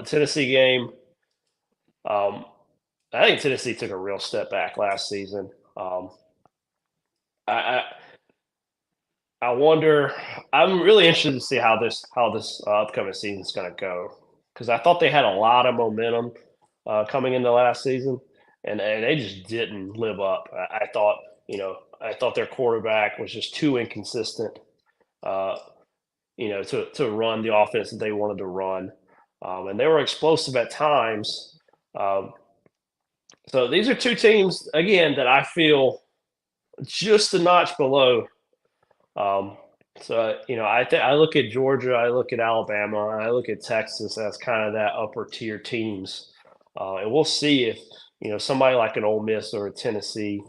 Tennessee game, um, I think Tennessee took a real step back last season. I, I wonder. I'm really interested to see how this upcoming season is going to go because I thought they had a lot of momentum coming into last season, and they just didn't live up. I thought their quarterback was just too inconsistent. Uh, to run the offense that they wanted to run, and they were explosive at times. Um, so these are two teams again that I feel just a notch below. Um, I look at Georgia, I look at Alabama, and I look at Texas as kind of that upper tier teams, and we'll see if somebody like an Ole Miss or a Tennessee,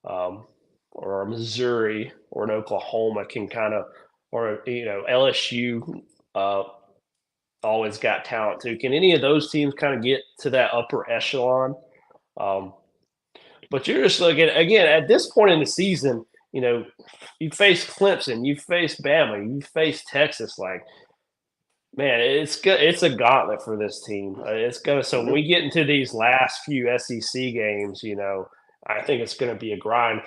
um, or a Missouri or an Oklahoma can kind of, or LSU uh, always got talent too. Can any of those teams kind of get to that upper echelon? Um, but you're just looking again at this point in the season. You face Clemson, you face Bama, you face Texas. Like, man, it's good. It's a gauntlet for this team. It's gonna. So when we get into these last few SEC games, I think it's gonna be a grind.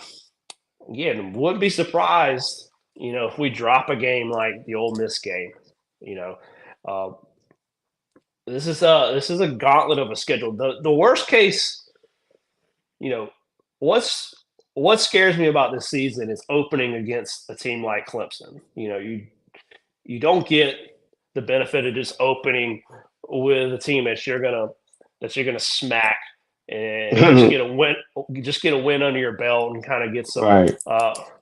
Again, wouldn't be surprised, if we drop a game like the Ole Miss game. You know, uh, this is a gauntlet of a schedule. The worst case, you know, what's what scares me about this season is opening against a team like Clemson. You don't get the benefit of just opening with a team that you're gonna smack and just get a win under your belt and kind of get some Right.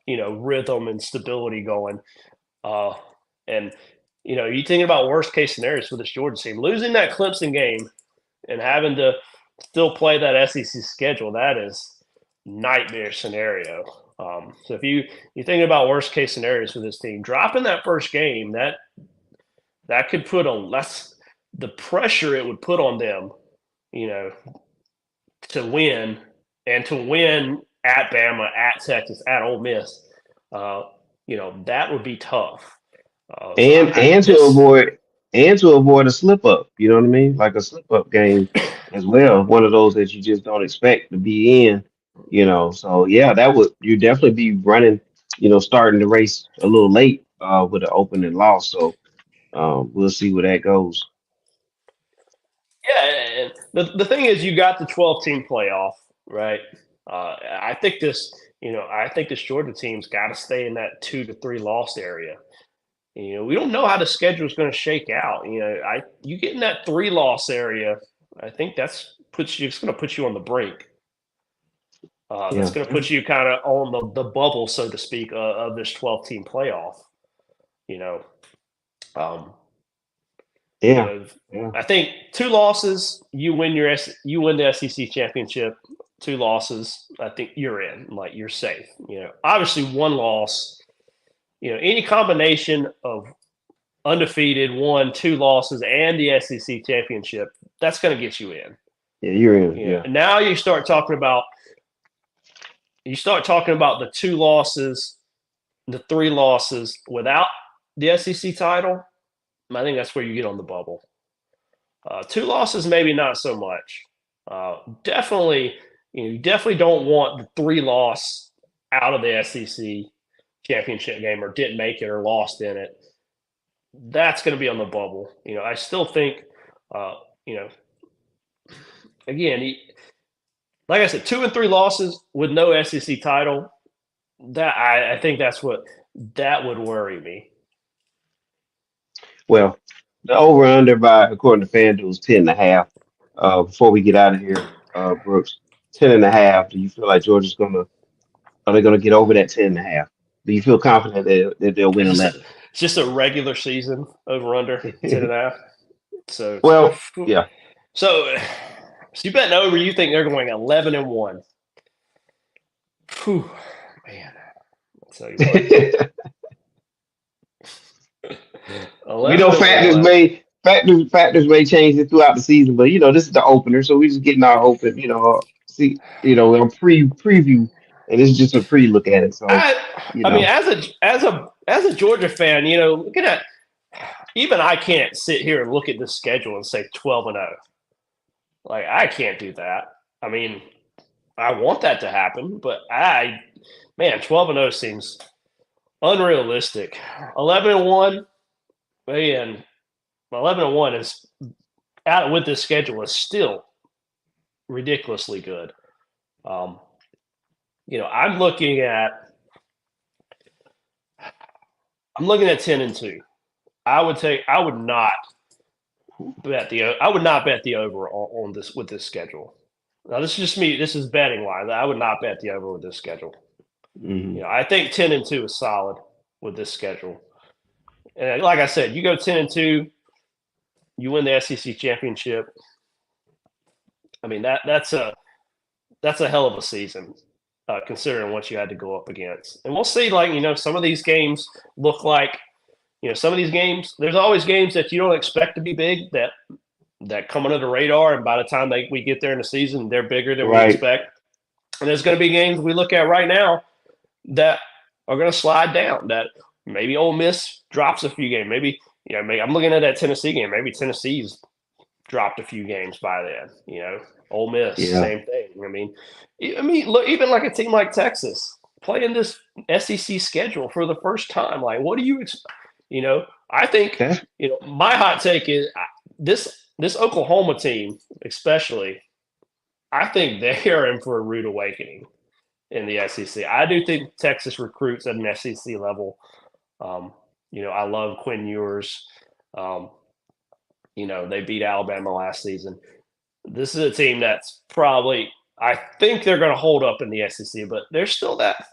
rhythm and stability going. Uh, and you thinking about worst case scenarios for this Georgia team, losing that Clemson game and having to still play that SEC schedule, that is nightmare scenario. So if you think about worst case scenarios for this team, dropping that first game, that could put on less the pressure it would put on them, you know, to win and to win at Bama, at Texas, at Ole Miss. Uh, that would be tough. So and and to this, avoid a slip up. You know what I mean? Like a slip up game as well. One of those that you just don't expect to be in. So yeah, that would you definitely be running. Starting the race a little late with an opening loss. So we'll see where that goes. yeah, and the thing is, you got the 12-team playoff, right? I think this Georgia team's got to stay in that 2 to 3 loss area. We don't know how the schedule is going to shake out. You get in that 3 loss area, I think it's going to put you on the brink. That's Yeah, going to put you kind of on the bubble, so to speak, of this 12-team playoff. You know, um, you yeah, know, yeah. I think 2 losses, you win the SEC championship. 2 losses, I think you're in, like you're safe. Obviously 1 loss. Any combination of undefeated 1, 2 losses, and the SEC championship, that's going to get you in. Yeah, you're in. Yeah. And now you start talking about the 2 losses, the 3 losses without the SEC title. I think that's where you get on the bubble. 2 losses, maybe not so much. Definitely, you definitely don't want the 3 loss out of the SEC championship game, or didn't make it, or lost in it. That's going to be on the bubble. I still think, you know, again, like I said, 2 and 3 losses with no SEC title. That I think that would worry me. Well, the over under by according to FanDuel is 10.5. Before we get out of here, Brooks, 10.5. Do you feel like Georgia's gonna are they gonna get over that 10.5? Do you feel confident that they'll win It's 11? just a regular season over under 10.5. So, Well, yeah. so, you betting over? You think they're going 11-1? Whew, man, I'll tell you what. We 11 know and factors one. may factors may change it throughout the season, but this is the opener, so we're just getting our open, see, a preview, and it's just a pre look at it. So, I you I mean, know, as a Georgia fan, looking at, even I can't sit here and look at this schedule and say 12-0. Like, I can't do that. I mean, I want that to happen, but 12-0 seems unrealistic. 11-1, man, 11-1 is out with this schedule is still ridiculously good. Um, I'm looking at 10-2. I would not bet the over on this with this schedule. Now, this is just me. This is betting wise. I would not bet the over with this schedule. mhm. I think 10-2 is solid with this schedule. And like I said, you go 10-2, you win the SEC championship. I mean, that's a hell of a season, considering what you had to go up against. And we'll see. Like, some of these games look like, some of these games. There's always games that you don't expect to be big that come under the radar, and by the time we get there in the season, they're bigger than we Right. expect. And there's going to be games we look at right now that are going to slide down. That maybe Ole Miss drops a few games. Maybe I'm looking at that Tennessee game. Maybe Tennessee's dropped a few games by then. Ole Miss, Yeah. same thing. Look, even like a team like Texas playing this SEC schedule for the first time. Like, what do you expect? I think Okay. my hot take is this Oklahoma team, especially. I think they are in for a rude awakening in the SEC. I do think Texas recruits at an SEC level. Um, I love Quinn Ewers. Um, they beat Alabama last season. This is a team that's probably, I think they're going to hold up in the SEC, but there's still that,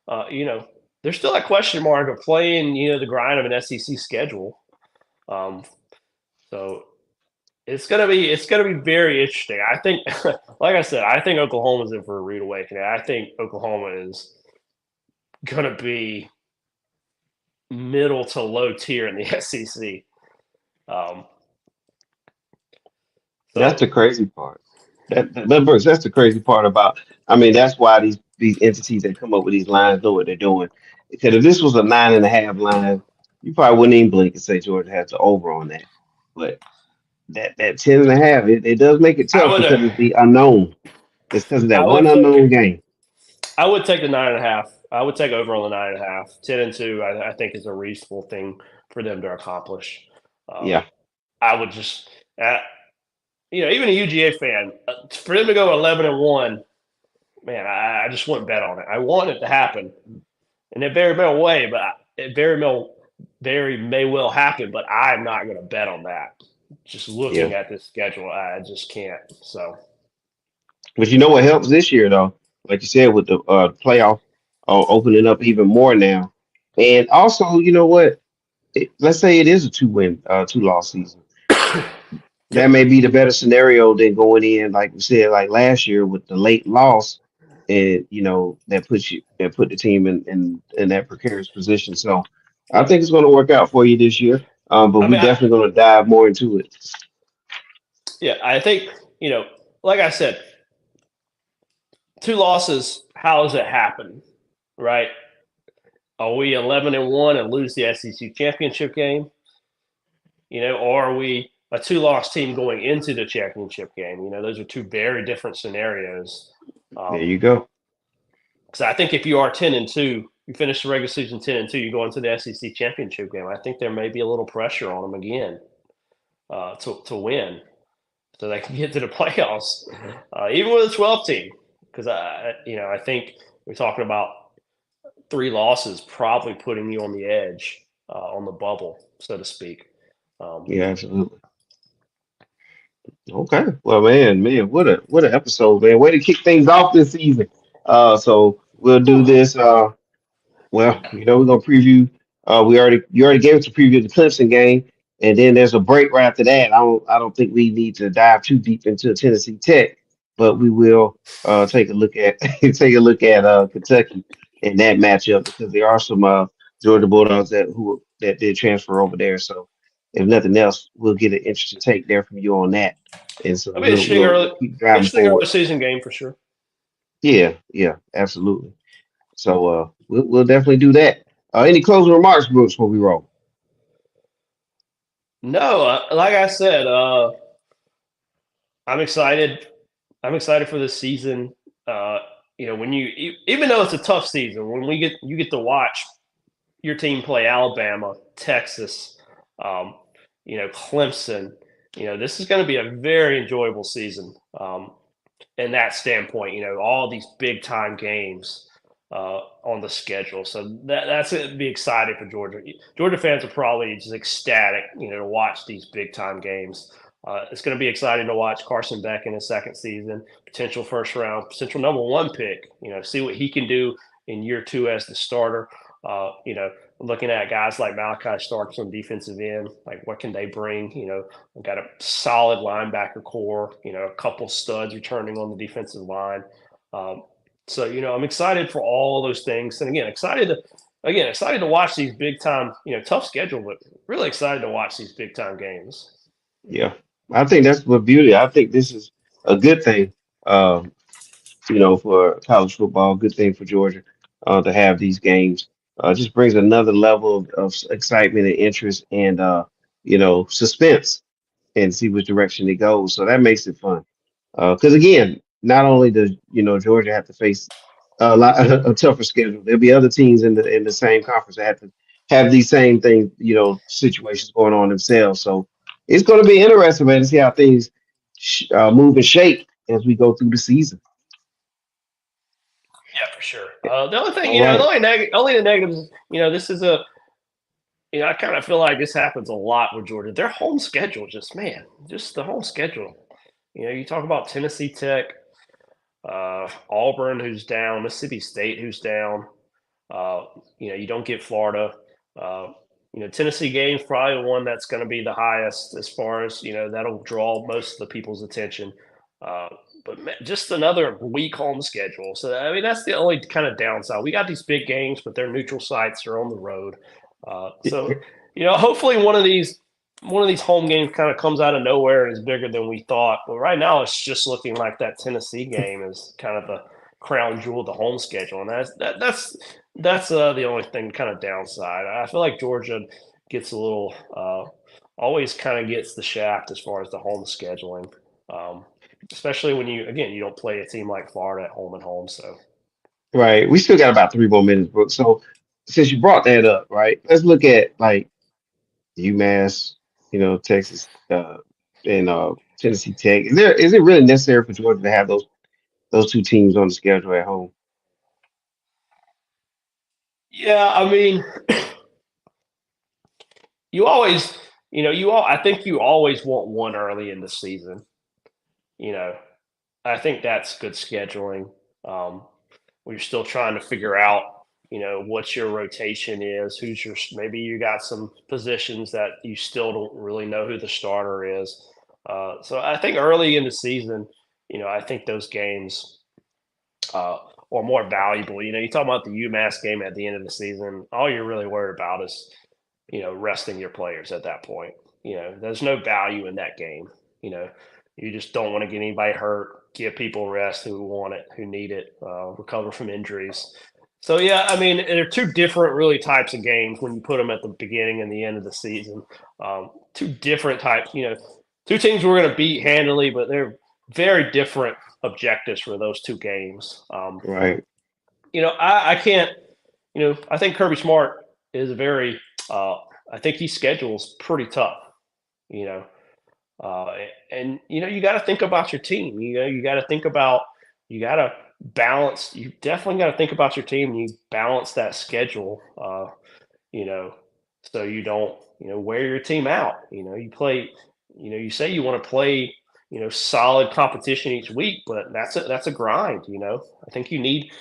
uh, you know, there's still that question mark of playing, the grind of an SEC schedule. Um, so it's gonna be very interesting. I think, like I said, I think Oklahoma's in for a rude awakening. I think Oklahoma is. going to be middle to low tier in the SEC. Um, That's so the crazy part. That's the crazy part about. I mean, that's why these entities that come up with these lines know what they're doing. Because if this was a 9.5 line, you probably wouldn't even blink and say Georgia has the over on that. But that 10.5, it does make it I tough would because it's the unknown. It's because of I that would one take unknown game. I would take the 9.5. I would take over on the 9.5. 10-2, I think is a reasonable thing for them to accomplish. Um, Yeah, I would just, even a UGA fan, for them to go 11-1, man, I just wouldn't bet on it. I want it to happen, and it very well way, but it very may well happen. But I'm not going to bet on that. Just yeah. looking at this schedule, I just can't. So But you know what helps this year though, like you said, with the playoff opening up even more now, and also you know what? Let's say it is a two loss season. That yep, may be the better scenario than going in, like we said, like last year with the late loss, and that put the team in that precarious position. So I yep. think it's going to work out for you this year. But I we mean, definitely going to dive more into it. yeah, I think like I said, two losses. How does it happen? Right? Are we 11-1 and lose the SEC championship game? Or are we a two-loss team going into the championship game? Those are two very different scenarios. There Um, you go. because I think if you are 10-2, you finish the regular season 10-2, you go into the SEC championship game. I think there may be a little pressure on them again to win, so they can get to the playoffs, even with a 12 team. Because I think we're talking about three losses, probably putting you on the edge, on the bubble, so to speak. Um, Yeah, absolutely. Okay. Well, man, what an episode, man. Way to kick things off this season. So we'll do whew. this. Well, we're gonna preview. You already gave us a preview of the Clemson game, and then there's a break right after that. I don't think we need to dive too deep into Tennessee Tech, but we will take a look at take a look at Kentucky in that matchup because there are some Georgia Bulldogs that did transfer over there. So if nothing else, we'll get an interesting take there from you on that, and so It'll be we'll keep driving interesting early forward. season game for sure. Yeah, yeah, absolutely. So we'll definitely do that. Any closing remarks, Brooks, before we roll? No, like I said, I'm excited. I'm excited for this season. Uh, when even though it's a tough season, when you get to watch your team play Alabama, Texas, um, Clemson. This is going to be a very enjoyable season. In that standpoint, all these big time games on the schedule. So that's going to be exciting for Georgia. Georgia fans are probably just ecstatic, to watch these big time games. It's going to be exciting to watch Carson Beck in his second season, potential first round, potential number one pick. See what he can do in year two as the starter. Looking at guys like Malachi Starks on defensive end, like what can they bring? We've got a solid linebacker core, a couple studs returning on the defensive line. Um, so I'm excited for all those things, and excited to watch these big time, tough schedule, but really excited to watch these big time games. Yeah, I think that's what beauty. I think this is a good thing. Um, for college football, good thing for Georgia to have these games. Just brings another level of excitement and interest and suspense and see which direction it goes. So that makes it fun. Because again, not only does Georgia have to face a tougher schedule, there'll be other teams in the same conference that have to have these same things, situations going on themselves. So it's going to be interesting, man, to see how things move and shake as we go through the season. Yeah, for sure. The only thing, All right. only the negatives, this is I kind of feel like this happens a lot with Georgia. Their home schedule, just the home schedule. You talk about Tennessee Tech, Auburn, who's down, Mississippi State, who's down. Uh, you don't get Florida. Uh, Tennessee game's probably the one that's going to be the highest as far as that'll draw most of the people's attention. Uh, but just another weak home schedule. So I mean, that's the only kind of downside. We got these big games, but their neutral sites are on the road. So hopefully one of these home games kind of comes out of nowhere and is bigger than we thought. But right now, it's just looking like that Tennessee game is kind of the crown jewel of the home schedule, and that's the only thing kind of downside. I feel like Georgia gets a little always kind of gets the shaft as far as the home scheduling, um, especially when you don't play a team like Florida at home and home. So Right. We still got about 3 more minutes, Brooke. So since you brought that up, right, let's look at like UMass, Texas, and Tennessee Tech. Is it really necessary for Georgia to have those two teams on the schedule at home? yeah, I mean, you always I think you always want one early in the season. You know, I think that's good scheduling. Um, we're still trying to figure out, what your rotation is, who's maybe you got some positions that you still don't really know who the starter is. So I think early in the season, I think those games uh, are more valuable. You talk about the UMass game at the end of the season, all you're really worried about is, resting your players at that point. There's no value in that game. You know, you just don't want to get anybody hurt, give people rest who want it, who need it, recover from injuries. So yeah, I mean, they're two different really types of games when you put them at the beginning and the end of the season. Two different types, two teams we're going to beat handily, but they're very different objectives for those two games. Right. I can't, I think Kirby Smart is very, uh, I think he schedules pretty tough, you know, uh, and you got to think about your team. You got to think about you got to balance. You definitely got to think about your team. You balance that schedule. You know, so you don't wear your team out. You play. You say you want to play. Solid competition each week, but that's a grind. I think you need.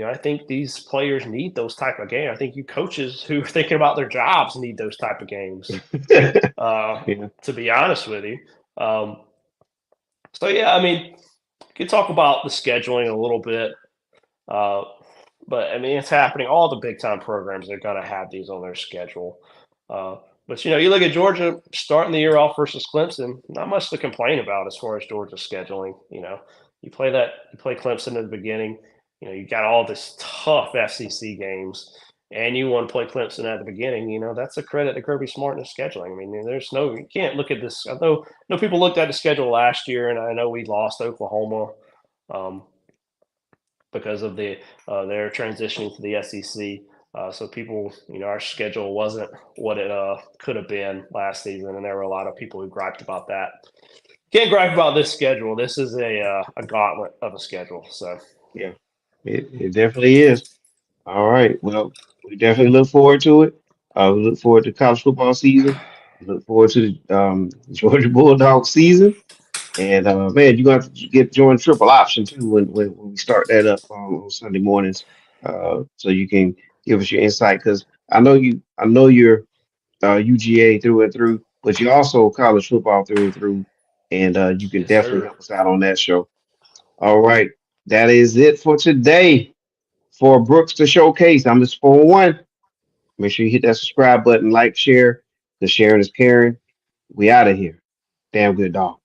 I think these players need those type of games. I think you coaches who are thinking about their jobs need those type of games. Yeah. To be honest with you. Um, so yeah, I mean, we could talk about the scheduling a little bit, uh, but I mean, it's happening. All the big time programs are going to have these on their schedule. Uh, but you look at Georgia starting the year off versus Clemson. Not much to complain about as far as Georgia scheduling. You play Clemson at the beginning. You got all this tough SEC games, and you want to play Clemson at the beginning. That's a credit to Kirby Smart and his scheduling. I mean, you can't look at this. I know people looked at the schedule last year, and I know we lost Oklahoma. Um, because of their transitioning to the SEC. So people, our schedule wasn't what it could have been last season, and there were a lot of people who griped about that. Can't gripe about this schedule. This is a gauntlet of a schedule. So Yeah. It definitely is. All right. Well, we definitely look forward to it. We look forward to college football season. We look forward to the Georgia Bulldog season. And man, you're gonna have to get join triple option too when we start that up on Sunday mornings. So you can give us your insight because I know you're UGA through and through, but you're also college football through and through, and you can yes, definitely sir. help us out on that show. All right, that is it for today for Brooks to Showcase. I'm just 4-1. Make sure you hit that subscribe button, like, share. The sharing is caring. We out of here. Damn good dog.